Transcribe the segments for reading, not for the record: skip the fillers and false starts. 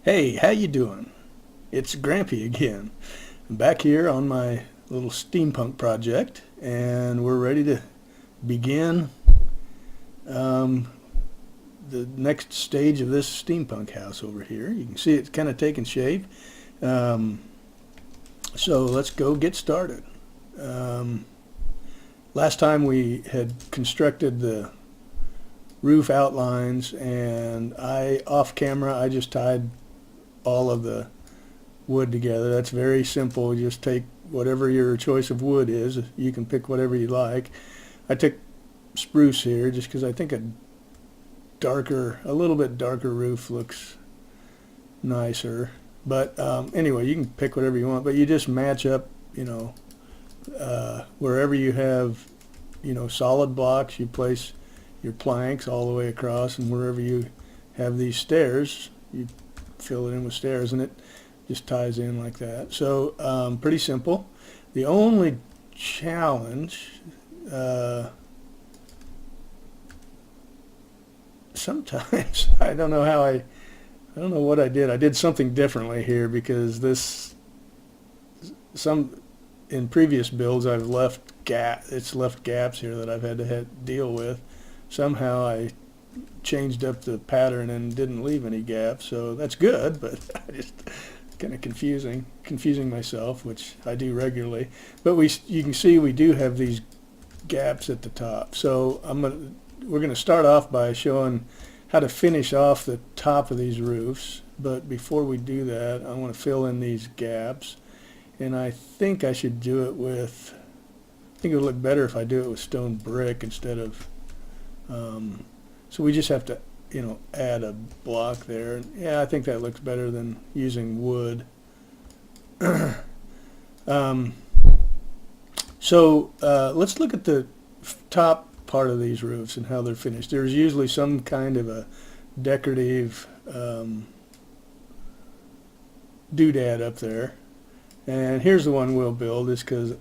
Hey, how you doing? It's Grampy again. I'm back here on my little steampunk project, and we're ready to begin um, the next stage of this steampunk house over here. You can see it's kind of taking shape. Um, so let's go get started. Um, Last time we had constructed the roof outlines, and off camera, I just tied all of the wood together. That's very simple. You just take whatever your choice of wood is. You can pick whatever you like. I took spruce here just because I think a little bit darker roof looks nicer. But anyway, you can pick whatever you want, but you just match up, wherever you have, solid blocks, you place your planks all the way across, and wherever you have these stairs, you fill it in with stairs, and it just ties in like that. So pretty simple. The only challenge, sometimes I don't know what I did. I did something differently here because in previous builds it's left gaps here that I've had to deal with. Somehow I changed up the pattern and didn't leave any gaps, so that's good, but I just kind of confusing myself, which I do regularly. But you can see we do have these gaps at the top. So we're gonna start off by showing how to finish off the top of these roofs. But before we do that, I want to fill in these gaps, and I think I should do it with. I think it would look better if I do it with stone brick instead of. So we just have to, add a block there. Yeah, I think that looks better than using wood. So let's look at the top part of these roofs and how they're finished. There's usually some kind of a decorative doodad up there. And here's the one we'll build, is because,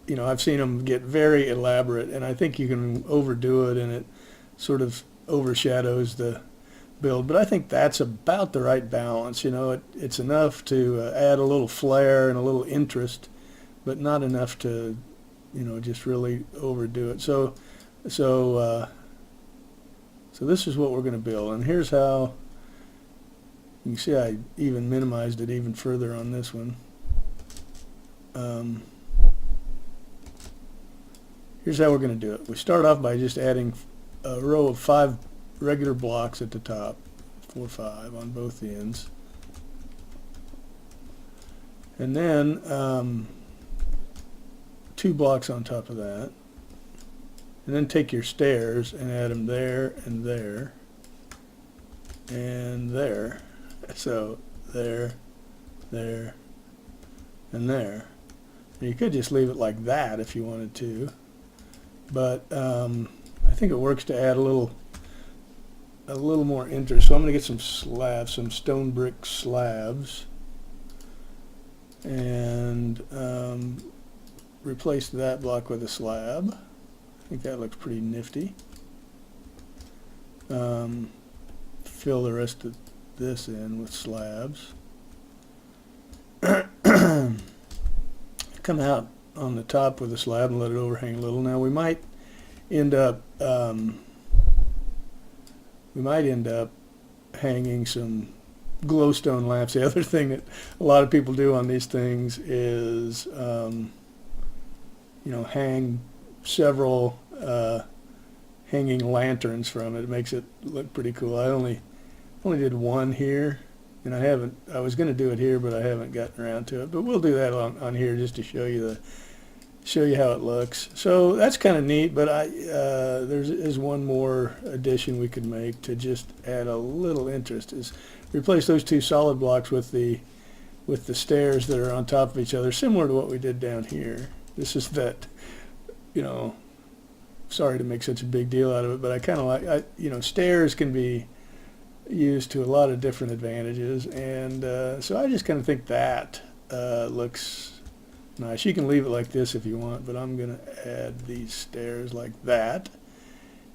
I've seen them get very elaborate, and I think you can overdo it and it sort of overshadows the build. But I think that's about the right balance. It's enough to add a little flair and a little interest, but not enough to, just really overdo it. So this is what we're going to build, and here's how. You can see I even minimized it even further on this one. Here's how we're going to do it. We start off by just adding a row of 5 regular blocks at the top, 4 or 5 on both ends, and then 2 blocks on top of that, and then take your stairs and add them there and there and there. So there, and there. And you could just leave it like that if you wanted to, but I think it works to add a little more interest. So I'm going to get some slabs, some stone brick slabs, and replace that block with a slab. I think that looks pretty nifty. Fill the rest of this in with slabs. Come out on the top with a slab and let it overhang a little. Now we might end up hanging some glowstone lamps. The other thing that a lot of people do on these things is hang several hanging lanterns from it. It makes it look pretty cool. I only did one here, and I was going to do it here, but I haven't gotten around to it. But we'll do that on here just to show you how it looks. So that's kind of neat. But there is one more addition we could make to just add a little interest, is replace those 2 solid blocks with the stairs that are on top of each other, similar to what we did down here. This is that, sorry to make such a big deal out of it, but I kind of like, stairs can be used to a lot of different advantages, and so I just kind of think that looks nice. You can leave it like this if you want, but I'm going to add these stairs like that,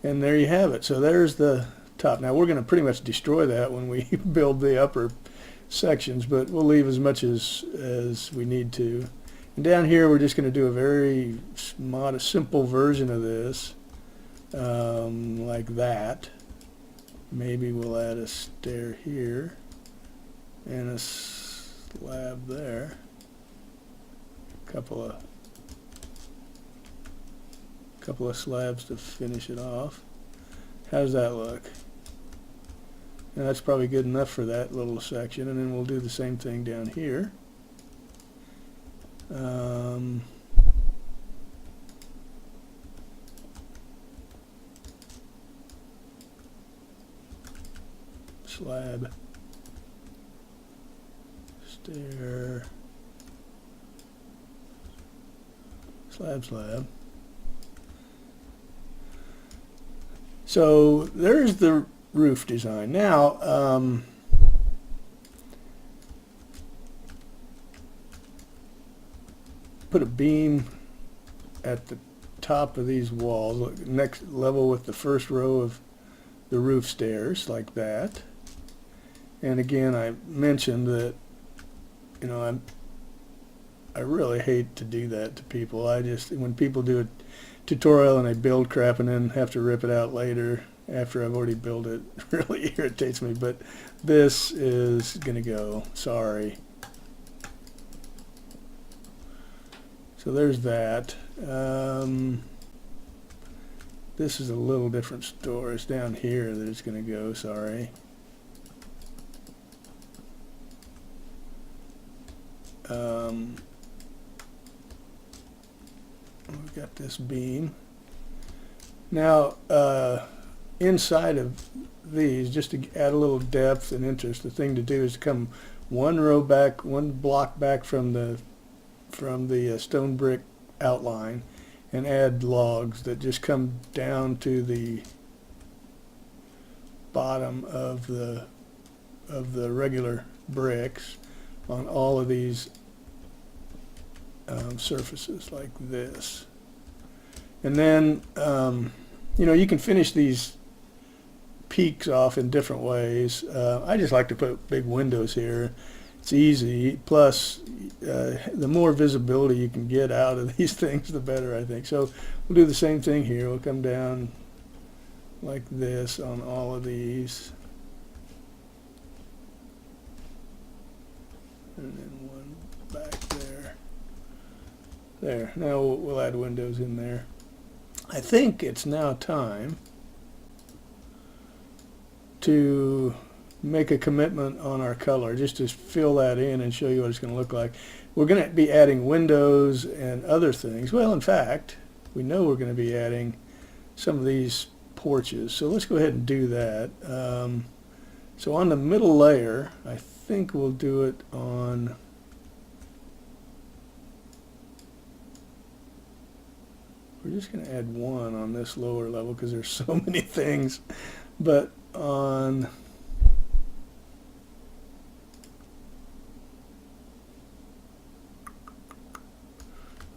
and there you have it. So there's the top. Now we're going to pretty much destroy that when we build the upper sections, but we'll leave as much as we need to. And down here we're just going to do a very modest, simple version of this, like that. Maybe we'll add a stair here and a slab there. Couple of slabs to finish it off. How does that look? And that's probably good enough for that little section, and then we'll do the same thing down here. Slab, stair, slab, slab. So there's the roof design. Now, put a beam at the top of these walls, next level with the first row of the roof stairs, like that. And again, I mentioned that, you know, I really hate to do that to people. When people do a tutorial and they build crap and then have to rip it out later after I've already built it, really irritates me. But this is gonna go, sorry. So there's that. This is a little different story. It's down here that it's gonna go, sorry. We've got this beam. Now, inside of these, just to add a little depth and interest, the thing to do is to come one row back, one block back from the stone brick outline, and add logs that just come down to the bottom of the regular bricks on all of these surfaces like this. And then you know, you can finish these peaks off in different ways. I just like to put big windows here. It's easy, plus the more visibility you can get out of these things, the better, I think. So we'll do the same thing here. We'll come down like this on all of these. And then one back there. There. Now we'll add windows in there. I think it's now time to make a commitment on our color, just to fill that in and show you what it's going to look like. We're going to be adding windows and other things. Well, in fact, we know we're going to be adding some of these porches. So let's go ahead and do that. So on the middle layer, I think we'll do it on we're just going to add one on this lower level because there's so many things. But on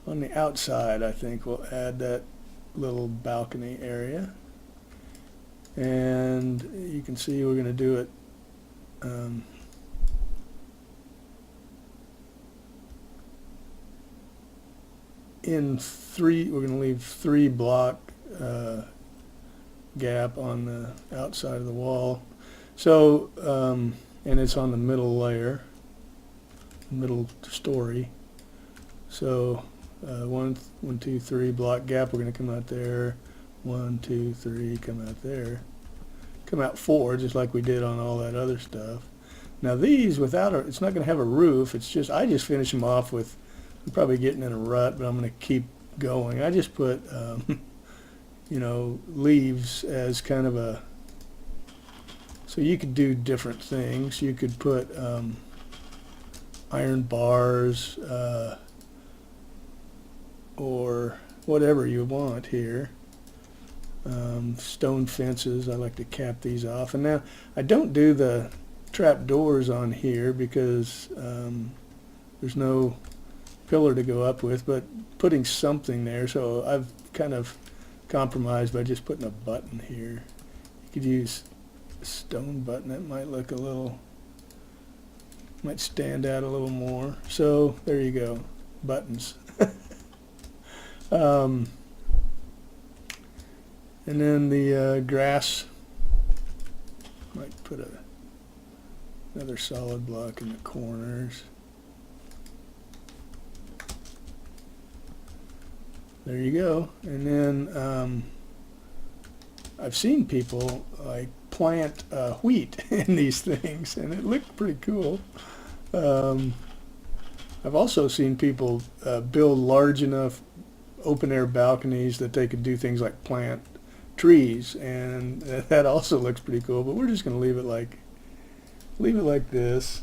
the outside, I think we'll add that little balcony area. And you can see we're going to do it in three. We're going to leave 3 block gap on the outside of the wall. So and it's on the middle layer, middle story. So 1, 2, 3 block gap. We're going to come out there. 1, 2, 3, come out there. Come out 4, just like we did on all that other stuff. Now these, it's not going to have a roof. It's just, I just finish them off with, I'm probably getting in a rut, but I'm going to keep going. I just put, you know, leaves as kind of a, so you could do different things. You could put iron bars or whatever you want here. Stone fences, I like to cap these off. And now I don't do the trap doors on here because there's no pillar to go up with, but putting something there, so I've kind of compromised by just putting a button here. You could use a stone button. That might look a little Might stand out a little more. So there you go, buttons. And then the grass, might put another solid block in the corners. There you go. And then I've seen people like plant wheat in these things, and it looked pretty cool. I've also seen people build large enough open air balconies that they could do things like plant trees, and that also looks pretty cool. But we're just going to leave it like this,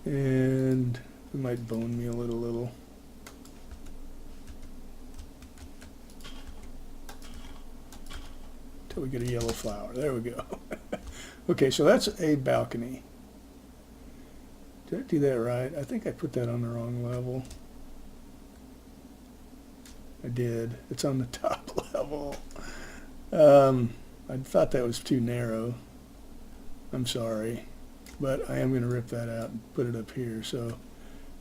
and it might bone me a little. Till we get a yellow flower. There we go. Okay, so that's a balcony. Did I do that right? I think I put that on the wrong level. I did. It's on the top level. I thought that was too narrow. I'm sorry. But I am going to rip that out and put it up here. So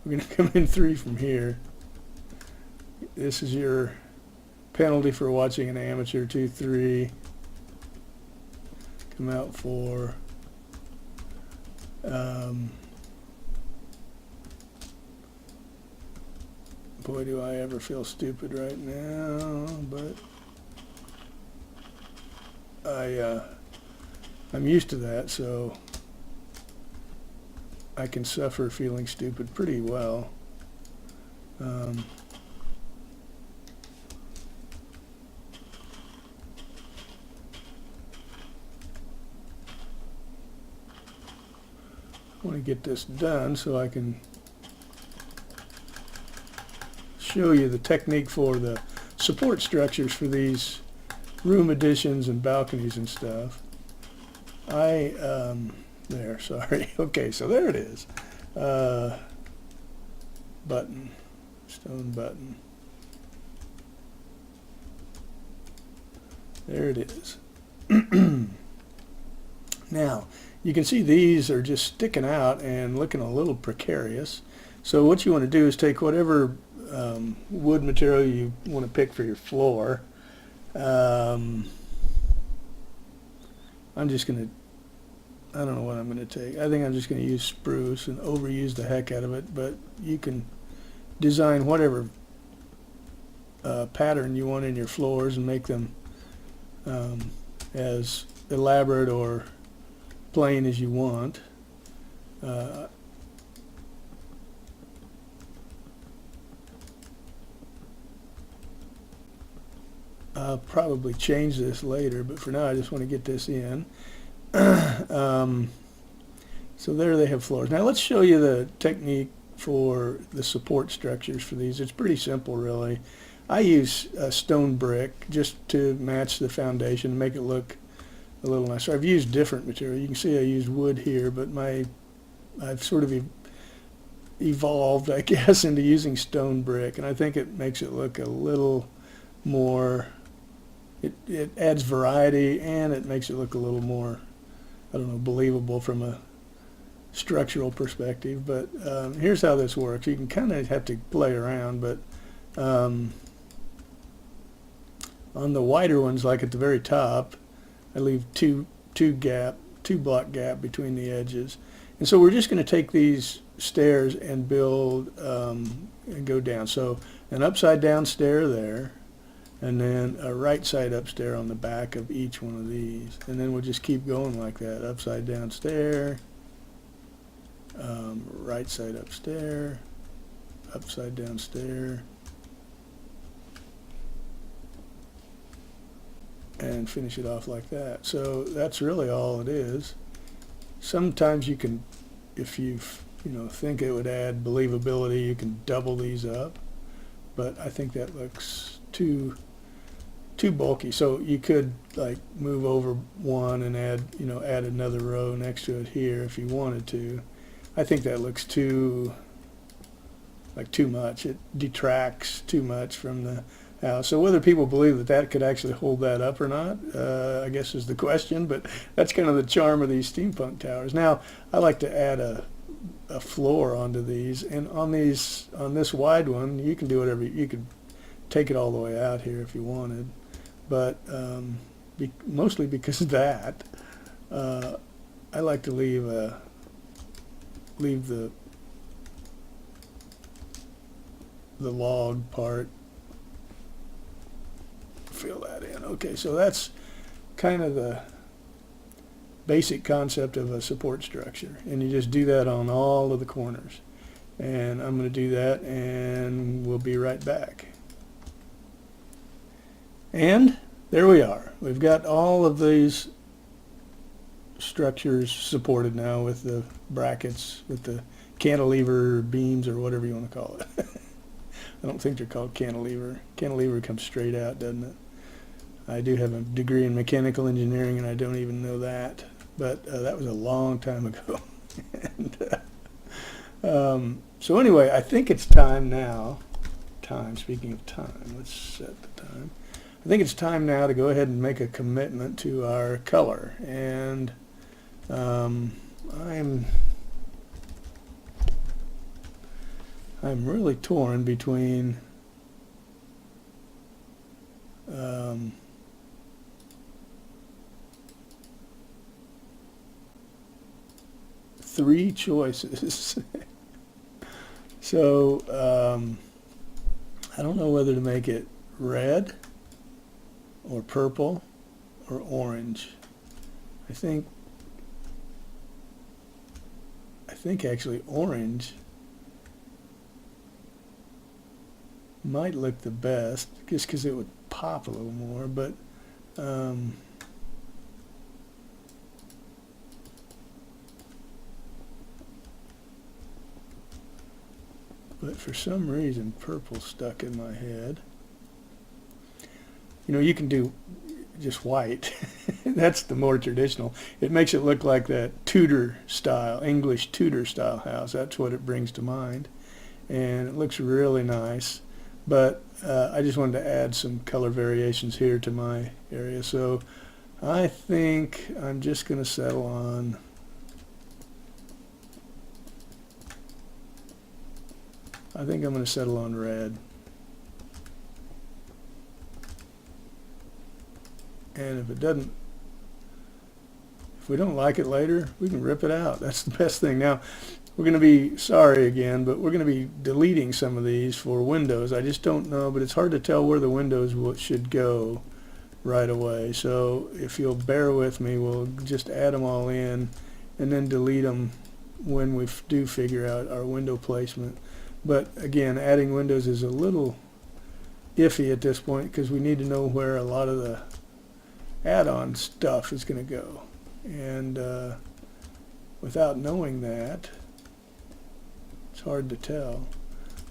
we're going to come in 3 from here. This is your penalty for watching an amateur. 2, 3. Come out 4. Boy, do I ever feel stupid right now, but I'm used to that, so I can suffer feeling stupid pretty well. I want to get this done so I can show you the technique for the support structures for these room additions and balconies and stuff. There, sorry. Okay, so there it is. Button, stone button. There it is. Now, you can see these are just sticking out and looking a little precarious. So what you want to do is take whatever wood material you want to pick for your floor. I'm just going to, I don't know what I'm going to take. I think I'm just going to use spruce and overuse the heck out of it, but you can design whatever pattern you want in your floors and make them as elaborate or plain as you want. I'll probably change this later, but for now I just want to get this in. So there they have floors. Now let's show you the technique for the support structures for these. It's pretty simple, really. I use stone brick just to match the foundation and make it look a little nicer. I've used different material. You can see I used wood here, but I've sort of evolved, I guess, into using stone brick, and I think it makes it look a little more, it adds variety, and it makes it look a little more, I don't know, believable from a structural perspective. But here's how this works. You can kind of have to play around, but on the wider ones, like at the very top, I leave two block gap between the edges. And so we're just going to take these stairs and build and go down. So an upside down stair there, and then a right side up stair on the back of each one of these. And then we'll just keep going like that. Upside down stair, right side up stair, upside down stair, and finish it off like that. So that's really all it is. Sometimes you can, if you think it would add believability, you can double these up, but I think that looks too bulky. So you could like move over one and add another row next to it here if you wanted to. I think that looks too much. It detracts too much from the house. So whether people believe that could actually hold that up or not, I guess is the question, but that's kind of the charm of these steampunk towers. Now, I like to add a a floor onto these, and on this wide one you can do whatever you could take it all the way out here if you wanted, but mostly because of that, I like to leave the log part, fill that in. Okay, so that's kind of the basic concept of a support structure, and you just do that on all of the corners, and I'm going to do that and we'll be right back. And there we are. We've got all of these structures supported now with the brackets, with the cantilever beams, or whatever you want to call it. I don't think they're called cantilever. Cantilever comes straight out, doesn't it? I do have a degree in mechanical engineering, and I don't even know that. But that was a long time ago. And, so anyway, I think it's time now. Speaking of time, let's set the time. I think it's time now to go ahead and make a commitment to our color. And I'm really torn between three choices. So I don't know whether to make it red or purple or orange. I think actually orange might look the best, just because it would pop a little more, but for some reason purple stuck in my head. You know, you can do just white. That's the more traditional. It makes it look like that Tudor style, English Tudor style house. That's what it brings to mind, and it looks really nice. But I just wanted to add some color variations here to my area, so I think I'm just going to settle on red. And if we don't like it later, we can rip it out. That's the best thing. Now, we're going to be, sorry again, but we're going to be deleting some of these for windows. I just don't know, but it's hard to tell where the windows should go right away. So if you'll bear with me, we'll just add them all in and then delete them when we do figure out our window placement. But again, adding windows is a little iffy at this point, because we need to know where a lot of the add-on stuff is going to go, and without knowing that, it's hard to tell.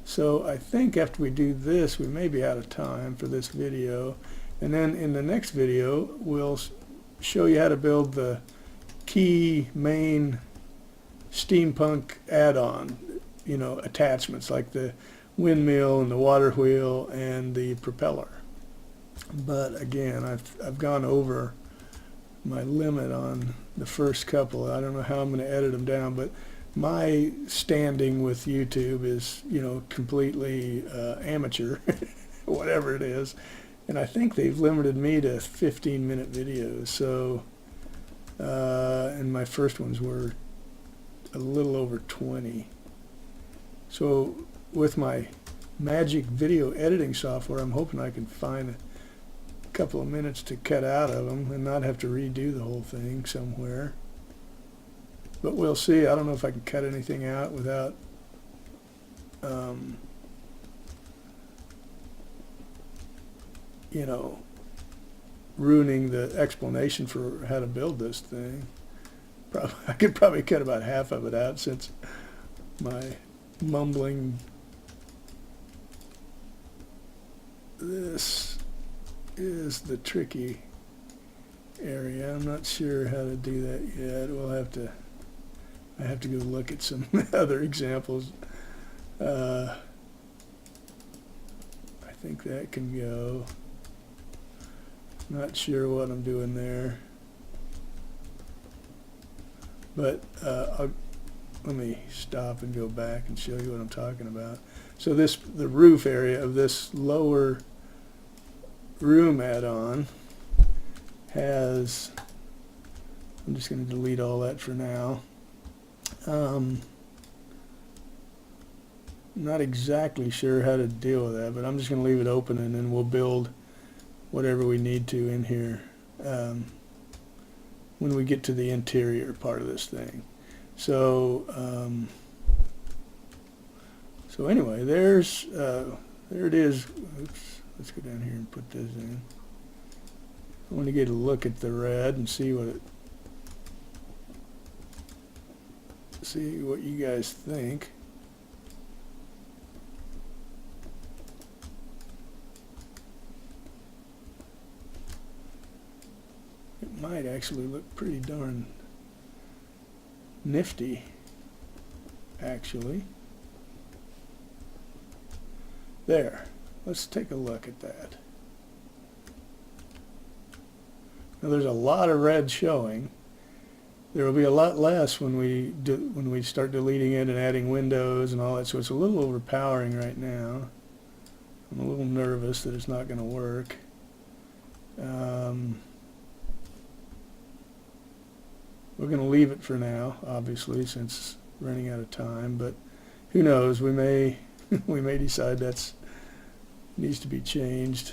So I think after we do this, we may be out of time for this video, and then in the next video we'll show you how to build the key main steampunk add-on, you know, attachments like the windmill and the water wheel and the propeller. But again, I've gone over my limit on the first couple. I don't know how I'm going to edit them down, but my standing with YouTube is, you know, completely amateur, whatever it is. And I think they've limited me to 15-minute videos. So, and my first ones were a little over 20. So with my magic video editing software, I'm hoping I can find a couple of minutes to cut out of them and not have to redo the whole thing somewhere. But we'll see. I don't know if I can cut anything out without you know, ruining the explanation for how to build this thing. I could probably cut about half of it out, since my mumbling. This is the tricky area. I'm not sure how to do that yet. I have to go look at some other examples. I think that can go. Not sure what I'm doing there, but let me stop and go back and show you what I'm talking about. So the roof area of this lower room add-on has, I'm just going to delete all that for now. Not exactly sure how to deal with that, but I'm just going to leave it open, and then we'll build whatever we need to in here when we get to the interior part of this thing. So so anyway, there it is. Oops, let's go down here and put this in. I want to get a look at the red and see what you guys think. It might actually look pretty darn nifty, actually. There. Let's take a look at that. Now there's a lot of red showing. There will be a lot less when we start deleting it and adding windows and all that. So it's a little overpowering right now. I'm a little nervous that it's not going to work. We're going to leave it for now, obviously, since it's running out of time. But who knows? We may we may decide that's needs to be changed.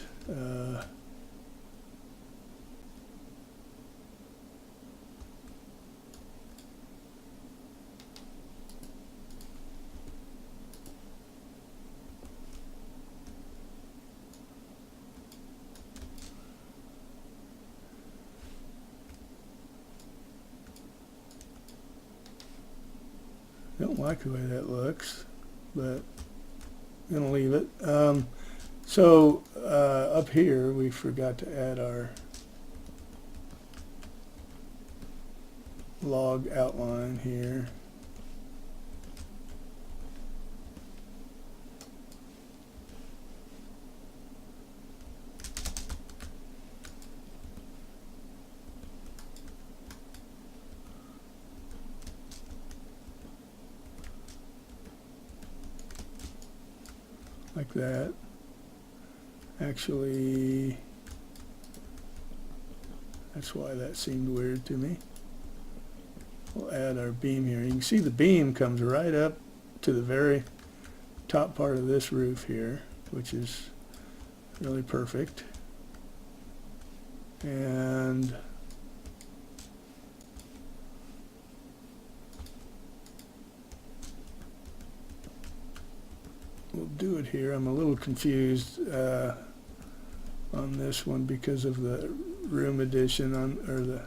Don't like the way that looks, but I'm going to leave it. So up here we forgot to add our log outline here. Like that. Actually, that's why that seemed weird to me. We'll add our beam here. You can see the beam comes right up to the very top part of this roof here, which is really perfect. And we'll do it here. I'm a little confused on this one because of the room addition or the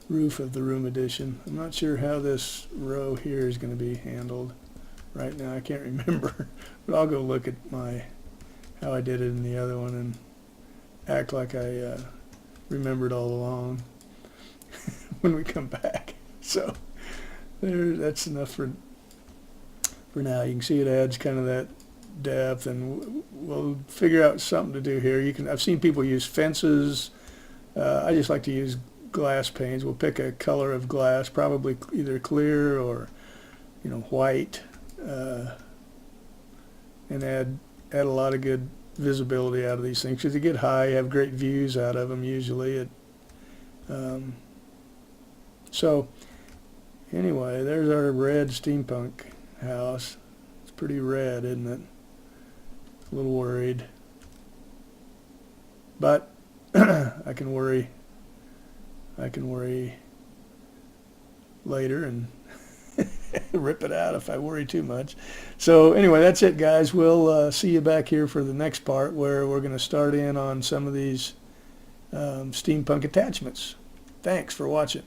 roof of the room addition. I'm not sure how this row here is going to be handled right now. I can't remember, but I'll go look at how I did it in the other one and act like I remembered all along when we come back. So that's enough for now. You can see it adds kind of that depth, and we'll figure out something to do here. I've seen people use fences. I just like to use glass panes. We'll pick a color of glass, probably either clear or white, and add a lot of good visibility out of these things. Because you get high, you have great views out of them usually. So anyway, there's our red steampunk house. It's pretty red, isn't it? A little worried, but I can worry later and rip it out if I worry too much. So anyway, that's it, guys. We'll see you back here for the next part, where we're going to start in on some of these steampunk attachments. Thanks for watching.